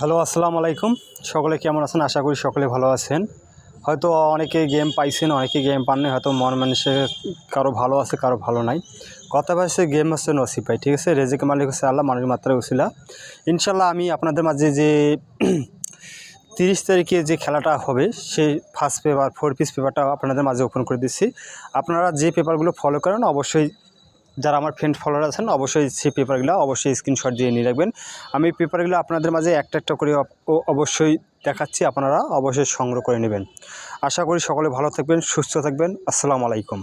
Hello, আসসালামু আলাইকুম। সকলে কেমন আছেন? আশা করি সকলে ভালো আছেন। হয়তো অনেকে গেম পাইছেন, অনেকে গেম পাননি। হয়তো মন মানুষের কারো ভালো আছে, কারো ভালো নাই। কথা হচ্ছে গেম হচ্ছে নসিব ভাই, ঠিক আছে? রেজেক মালিক হচ্ছে আল্লাহ, মানুষের মাত্রায় উছিলা। ইনশাল্লাহ আমি আপনাদের মাঝে যে 30 তারিখে যে খেলাটা হবে সেই ফার্স্ট পেপার 4 পিস পেপারটা আপনাদের মাঝে ওপেন করে দিচ্ছি। আপনারা যে পেপারগুলো ফলো করেন অবশ্যই, যারা আমার ফ্রেন্ড ফলোয়ার আছেন অবশ্যই সেই পেপারগুলো অবশ্যই স্ক্রিনশট দিয়ে নিয়ে রাখবেন। আমি পেপারগুলো আপনাদের মাঝে একটা একটা করে অবশ্যই দেখাচ্ছি, আপনারা অবশ্যই সংগ্রহ করে নেবেন। আশা করি সকলে ভালো থাকবেন, সুস্থ থাকবেন। আসসালামু আলাইকুম।